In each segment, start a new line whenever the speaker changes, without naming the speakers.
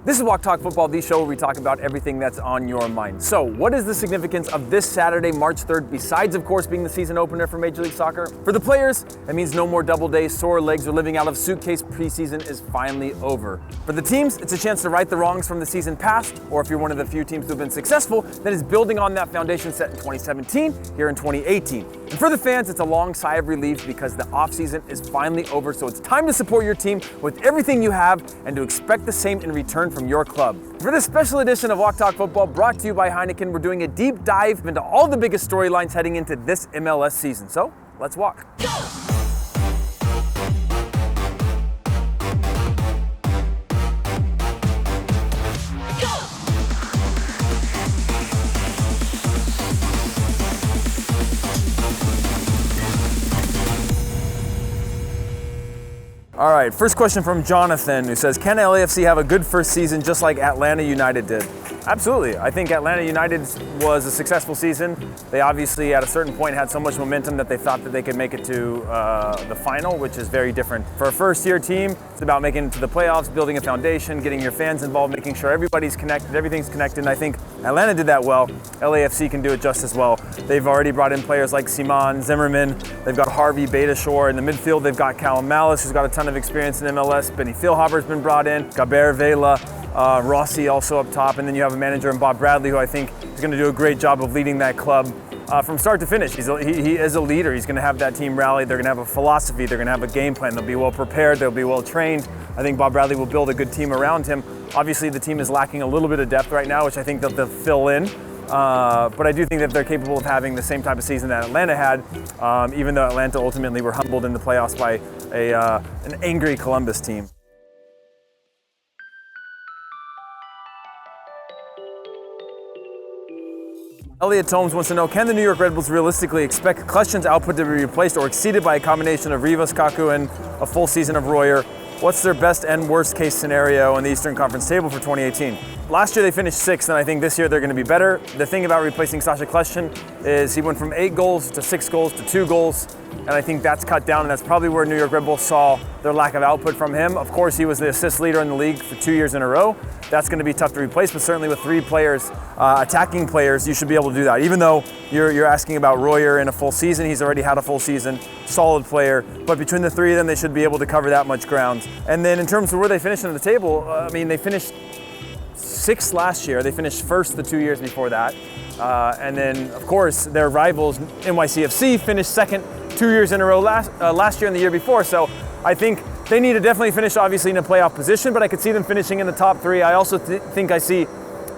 This is Walk Talk Football, the show where we talk about everything that's on your mind. So, what is the significance of this Saturday, March 3rd, besides, of course, being the season opener for Major League Soccer? For the players, it means no more double days, sore legs, or living out of suitcase. Preseason is finally over. For the teams, it's a chance to right the wrongs from the season past, or if you're one of the few teams who've been successful, that is building on that foundation set in 2017, here in 2018. And for the fans, it's a long sigh of relief because the offseason is finally over, so it's time to support your team with everything you have and to expect the same in return from your club. For this special edition of Walk Talk Football, brought to you by Heineken, we're doing a deep dive into all the biggest storylines heading into this MLS season. So, let's walk. Go! All right, first question from Jonathan, who says, can LAFC have a good first season just like Atlanta United did? Absolutely. I think Atlanta United was a successful season. They obviously, at a certain point, had so much momentum that they thought that they could make it to the final, which is very different. For a first-year team, it's about making it to the playoffs, building a foundation, getting your fans involved, making sure everybody's connected, everything's connected, and I think Atlanta did that well. LAFC can do it just as well. They've already brought in players like Simon, Zimmerman, they've got Harvey, Betashore. In the midfield, they've got Callum Malice, who's got a ton of experience in MLS. Benny Philhaber's been brought in, Gaber Vela, Rossi also up top, and then you have a manager in Bob Bradley, who I think is going to do a great job of leading that club from start to finish. He is a leader. He's going to have that team rally. They're going to have a philosophy. They're going to have a game plan. They'll be well prepared. They'll be well trained. I think Bob Bradley will build a good team around him. Obviously, the team is lacking a little bit of depth right now, which I think they'll fill in. But I do think that they're capable of having the same type of season that Atlanta had, even though Atlanta ultimately were humbled in the playoffs by an angry Columbus team. Elliot Tomes wants to know, can the New York Red Bulls realistically expect Kleshton's output to be replaced or exceeded by a combination of Rivas, Kaku, and a full season of Royer? What's their best and worst case scenario in the Eastern Conference table for 2018? Last year they finished 6th, and I think this year they're going to be better. The thing about replacing Sacha Kleshton is he went from 8 goals to 6 goals to 2 goals, and I think that's cut down, and that's probably where New York Red Bulls saw their lack of output from him. Of course, he was the assist leader in the league for 2 years in a row. That's going to be tough to replace, but certainly with 3 players, attacking players, you should be able to do that. Even though you're asking about Royer in a full season, he's already had a full season, solid player, but between the 3 of them, they should be able to cover that much ground. And then in terms of where they finished on the table, I mean, they finished 6th last year. They finished 1st the 2 years before that. And then, of course, their rivals, NYCFC, finished 2nd 2 years in a row last year and the year before. So I think they need to definitely finish, obviously, in a playoff position, but I could see them finishing in the top 3. I also think I see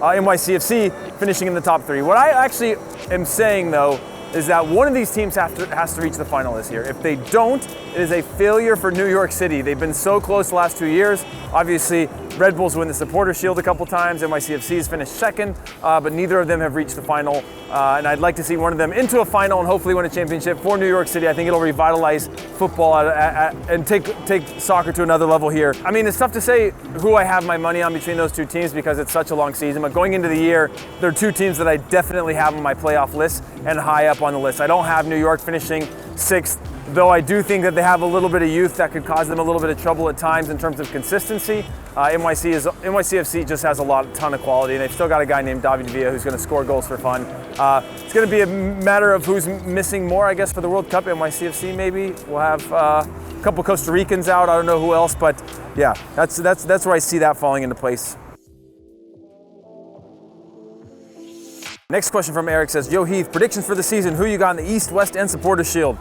NYCFC finishing in the top 3. What I actually am saying, though, is that one of these teams has to reach the final this year. If they don't, it is a failure for New York City. They've been so close the last 2 years. Obviously, Red Bulls win the Supporter Shield a couple times. NYCFC's finished 2nd, but neither of them have reached the final. And I'd like to see one of them into a final and hopefully win a championship for New York City. I think it'll revitalize football and take soccer to another level here. I mean, it's tough to say who I have my money on between those 2 teams because it's such a long season. But going into the year, there are 2 teams that I definitely have on my playoff list and high up on the list. I don't have New York finishing 6th. Though I do think that they have a little bit of youth that could cause them a little bit of trouble at times in terms of consistency. NYCFC just has a ton of quality, and they've still got a guy named David Villa who's going to score goals for fun. It's going to be a matter of who's missing more, I guess, for the World Cup. NYCFC maybe. We'll have a couple Costa Ricans out. I don't know who else, but yeah, that's where I see that falling into place. Next question from Eric says, Yo Heath, predictions for the season. Who you got in the East, West, and Supporter Shield?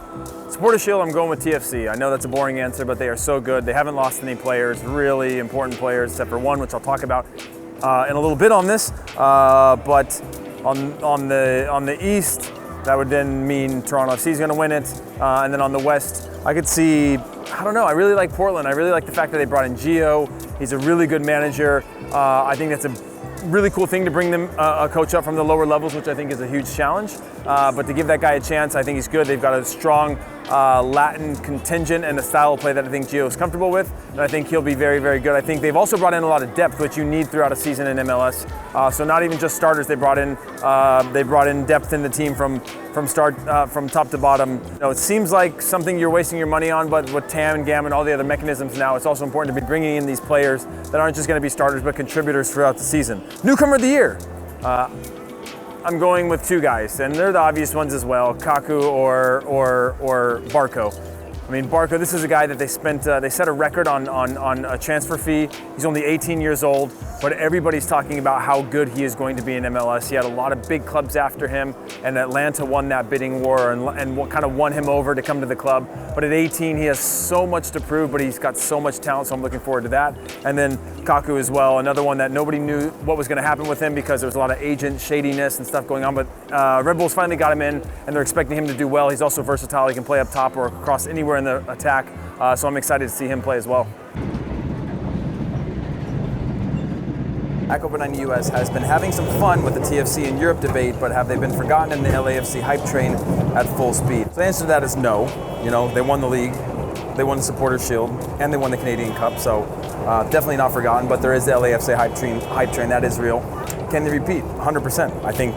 Supporter Shield, I'm going with TFC. I know that's a boring answer, but they are so good. They haven't lost any players, really important players, except for one, which I'll talk about in a little bit on this. But on the East, that would then mean Toronto FC is going to win it. And then on the West, I could see, I don't know, I really like Portland. I really like the fact that they brought in Gio. He's a really good manager. I think that's really cool thing to bring them a coach up from the lower levels, which I think is a huge challenge. But to give that guy a chance, I think he's good. They've got a strong Latin contingent and a style of play that I think Gio is comfortable with, and I think he'll be very, very good. I think they've also brought in a lot of depth, which you need throughout a season in MLS. So not even just starters, they brought in depth in the team from top to bottom. You know, it seems like something you're wasting your money on, but with TAM and GAM and all the other mechanisms now, it's also important to be bringing in these players that aren't just going to be starters, but contributors throughout the season. Newcomer of the year. I'm going with two guys, and they're the obvious ones as well, Kaku or Barco. I mean, Barco, this is a guy that they set a record on a transfer fee. He's only 18 years old, but everybody's talking about how good he is going to be in MLS. He had a lot of big clubs after him, and Atlanta won that bidding war and what kind of won him over to come to the club. But at 18, he has so much to prove, but he's got so much talent, so I'm looking forward to that. And then Kaku as well, another one that nobody knew what was going to happen with him because there was a lot of agent shadiness and stuff going on, but Red Bulls finally got him in, and they're expecting him to do well. He's also versatile. He can play up top or across anywhere in the attack, so I'm excited to see him play as well. COPA90 US has been having some fun with the TFC in Europe debate, but have they been forgotten in the LAFC hype train at full speed? So the answer to that is no. You know, they won the league, they won the Supporters Shield, and they won the Canadian Cup, so definitely not forgotten, but there is the LAFC hype train, that is real. Can they repeat? 100%. I think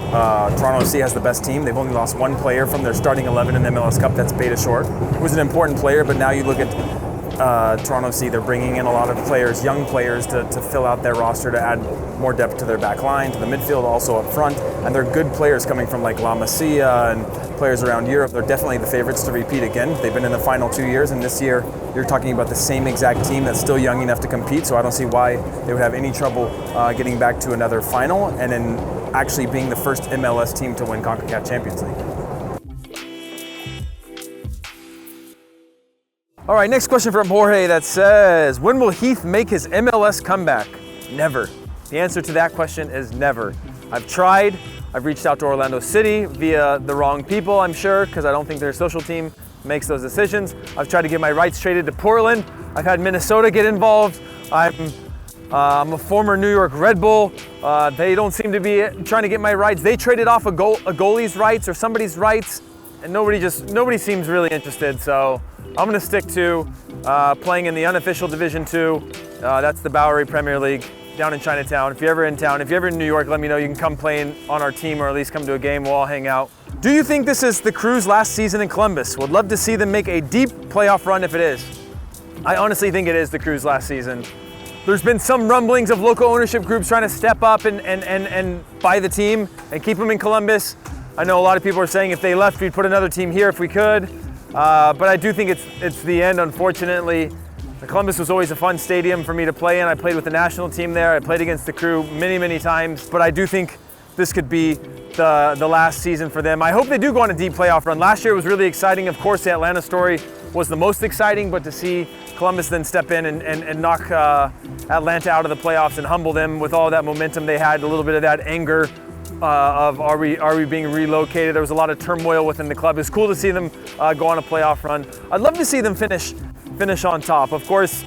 Toronto FC has the best team. They've only lost one player from their starting 11 in the MLS Cup. That's Beta Short, who was an important player, but now you look at Toronto FC, they're bringing in a lot of players, young players, to fill out their roster, to add more depth to their back line, to the midfield, also up front. And they're good players coming from like La Masia and players around Europe. They're definitely the favorites to repeat again. They've been in the final 2 years, and this year you're talking about the same exact team that's still young enough to compete, so I don't see why they would have any trouble getting back to another final and then actually being the first MLS team to win CONCACAF Champions League. All right, next question from Jorge that says, when will Heath make his MLS comeback? Never. The answer to that question is never. I've tried. I've reached out to Orlando City via the wrong people, I'm sure, because I don't think their social team makes those decisions. I've tried to get my rights traded to Portland. I've had Minnesota get involved. I'm a former New York Red Bull. They don't seem to be trying to get my rights. They traded off a goalie's rights or somebody's rights, and nobody seems really interested. So I'm going to stick to playing in the unofficial Division II. That's the Bowery Premier League down in Chinatown. If you're ever in town, if you're ever in New York, let me know. You can come play on our team or at least come to a game. We'll all hang out. Do you think this is the Crew's last season in Columbus? Would love to see them make a deep playoff run if it is. I honestly think it is the Crew's last season. There's been some rumblings of local ownership groups trying to step up and buy the team and keep them in Columbus. I know a lot of people are saying if they left, we'd put another team here if we could. But I do think it's the end, unfortunately. Columbus was always a fun stadium for me to play in. I played with the national team there. I played against the Crew many, many times. But I do think this could be the last season for them. I hope they do go on a deep playoff run. Last year was really exciting. Of course, the Atlanta story was the most exciting, but to see Columbus then step in and knock Atlanta out of the playoffs and humble them with all that momentum they had, a little bit of that anger of are we being relocated. There was a lot of turmoil within the club. It's cool to see them go on a playoff run. I'd love to see them finish on top. Of course,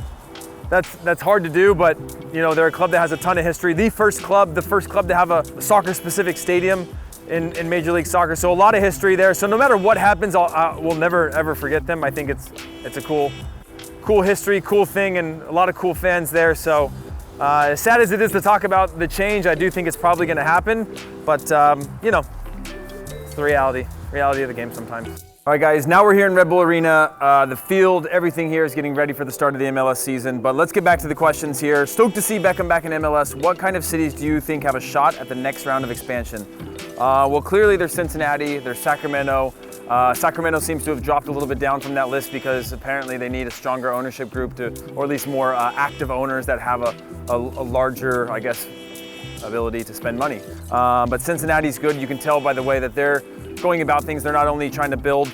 that's hard to do, but you know, they're a club that has a ton of history. The first club to have a soccer-specific stadium in Major League Soccer. So a lot of history there. So no matter what happens, we'll never ever forget them. I think it's a cool history, cool thing, and a lot of cool fans there. So as sad as it is to talk about the change, I do think it's probably going to happen. But you know, it's the reality of the game sometimes. All right, guys, now we're here in Red Bull Arena. The field, everything here is getting ready for the start of the MLS season. But let's get back to the questions here. Stoked to see Beckham back in MLS. What kind of cities do you think have a shot at the next round of expansion? Well, clearly there's Cincinnati, there's Sacramento. Sacramento seems to have dropped a little bit down from that list because apparently they need a stronger ownership group or at least more active owners that have a larger, I guess, ability to spend money. But Cincinnati's good. You can tell by the way that they're going about things. They're not only trying to build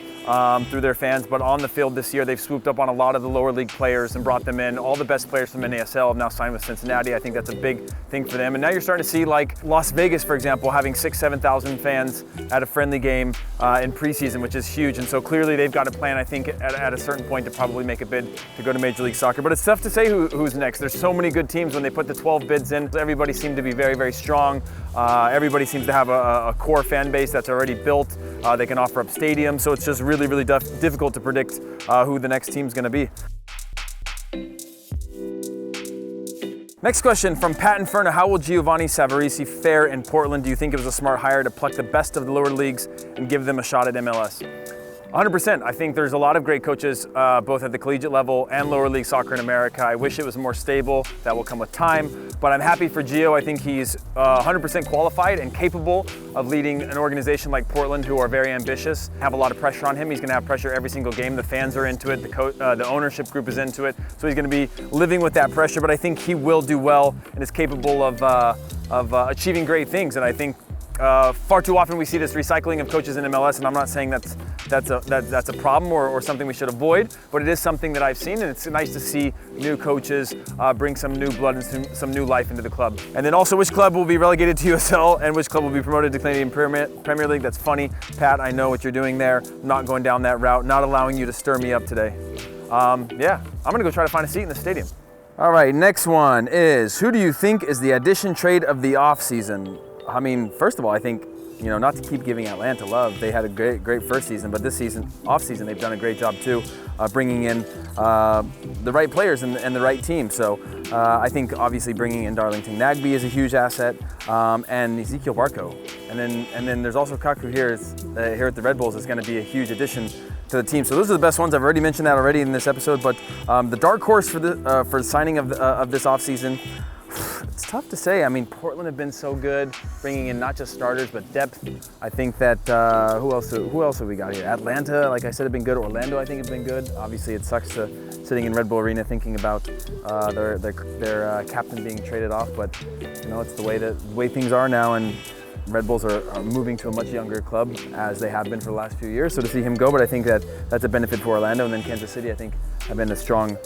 through their fans, but on the field this year, they've swooped up on a lot of the lower league players and brought them in. All the best players from NASL have now signed with Cincinnati. I think that's a big thing for them. And now you're starting to see, like Las Vegas, for example, having 6,000-7,000 fans at a friendly game in preseason, which is huge. And so clearly they've got a plan, I think, at a certain point to probably make a bid to go to Major League Soccer. But it's tough to say who's next. There's so many good teams when they put the 12 bids in. Everybody seemed to be very, very strong. Everybody seems to have a core fan base that's already built. They can offer up stadiums, so it's just really, really difficult to predict who the next team's going to be. Next question from Pat Inferno. How will Giovanni Savarese fare in Portland? Do you think it was a smart hire to pluck the best of the lower leagues and give them a shot at MLS? 100%. I think there's a lot of great coaches, both at the collegiate level and lower league soccer in America. I wish it was more stable. That will come with time. But I'm happy for Gio. I think he's 100% qualified and capable of leading an organization like Portland, who are very ambitious, have a lot of pressure on him. He's going to have pressure every single game. The fans are into it. The ownership group is into it. So he's going to be living with that pressure. But I think he will do well and is capable of achieving great things. And I think far too often we see this recycling of coaches in MLS, and I'm not saying that's a problem or something we should avoid, but it is something that I've seen, and it's nice to see new coaches bring some new blood and some new life into the club. And then also, which club will be relegated to USL and which club will be promoted to Canadian Premier League? That's funny. Pat, I know what you're doing there. I'm not going down that route, not allowing you to stir me up today. Yeah, I'm gonna go try to find a seat in the stadium. All right, next one is, who do you think is the addition trade of the offseason? I mean, first of all, I think, not to keep giving Atlanta love, they had a great first season, but this season, off season, they've done a great job too, bringing in the right players and the right team. So I think obviously bringing in Darlington Nagbe is a huge asset, and Ezekiel Barco, and then there's also Kaku here at the Red Bulls is going to be a huge addition to the team. So those are the best ones. I've already mentioned that already in this episode, but the dark horse for the signing of this off season. It's tough to say. I mean, Portland have been so good, bringing in not just starters, but depth. I think that, who else have we got here? Atlanta, like I said, have been good. Orlando, I think, have been good. Obviously, it sucks sitting in Red Bull Arena thinking about their captain being traded off, but, it's the way things are now, and Red Bulls are moving to a much younger club, as they have been for the last few years. So to see him go, but I think that's a benefit for Orlando, and then Kansas City, I think, have been a strong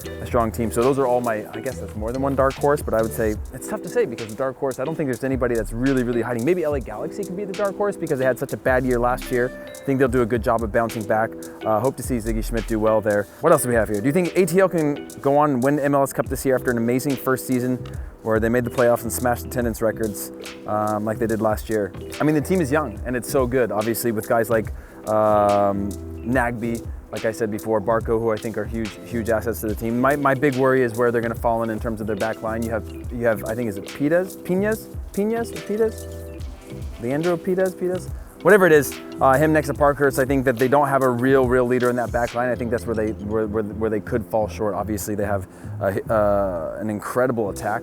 team. So those are all I guess that's more than one dark horse, but I would say it's tough to say because the dark horse, I don't think there's anybody that's really, really hiding. Maybe LA Galaxy could be the dark horse because they had such a bad year last year. I think they'll do a good job of bouncing back. Hope to see Ziggy Schmidt do well there. What else do we have here? Do you think ATL can go on and win the MLS Cup this year after an amazing first season where they made the playoffs and smashed attendance records like they did last year? I mean, the team is young and it's so good, obviously, with guys like Nagbe, like I said before, Barco, who I think are huge assets to the team. My big worry is where they're going to fall in terms of their back line. You have I think, is it Piñez? Leandro Piñez? Whatever it is, him next to Parkhurst, I think that they don't have a real leader in that back line. I think that's where they could fall short. Obviously, they have an incredible attack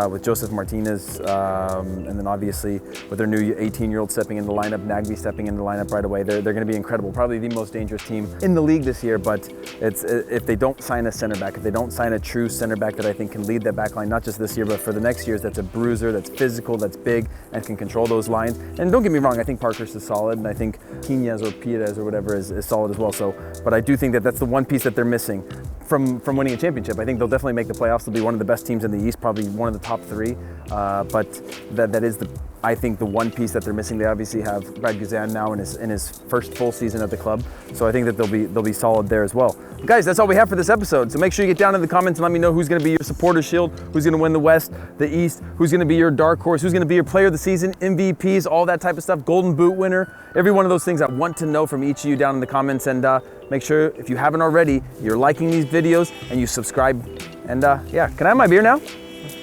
with Joseph Martinez, and then obviously with their new 18-year-old stepping in the lineup, Nagbe stepping in the lineup right away. They're going to be incredible. Probably the most dangerous team in the league this year. But if they don't sign a center back, if they don't sign a true center back that I think can lead that back line, not just this year, but for the next years, that's a bruiser, that's physical, that's big, and can control those lines. And don't get me wrong, I think Parkhurst is solid, and I think Piñez or Pires or whatever is solid as well. So, but I do think that that's the one piece that they're missing from winning a championship. I think they'll definitely make the playoffs. They'll be one of the best teams in the East, probably one of the top three. But that is I think the one piece that they're missing. They obviously have Brad Guzan now in his first full season at the club, so I think that they'll be solid there as well. But guys, that's all we have for this episode. So make sure you get down in the comments and let me know who's going to be your supporter shield, who's going to win the West, the East, who's going to be your dark horse, who's going to be your player of the season, MVPs, all that type of stuff, Golden Boot winner. Every one of those things I want to know from each of you down in the comments. And make sure, if you haven't already, you're liking these videos and you subscribe. And yeah, can I have my beer now?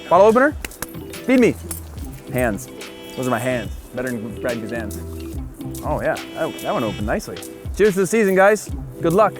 Bottle opener? Feed me. Hands. Those are my hands. Better than Brad Guzan's. Oh yeah, that one opened nicely. Cheers to the season, guys. Good luck.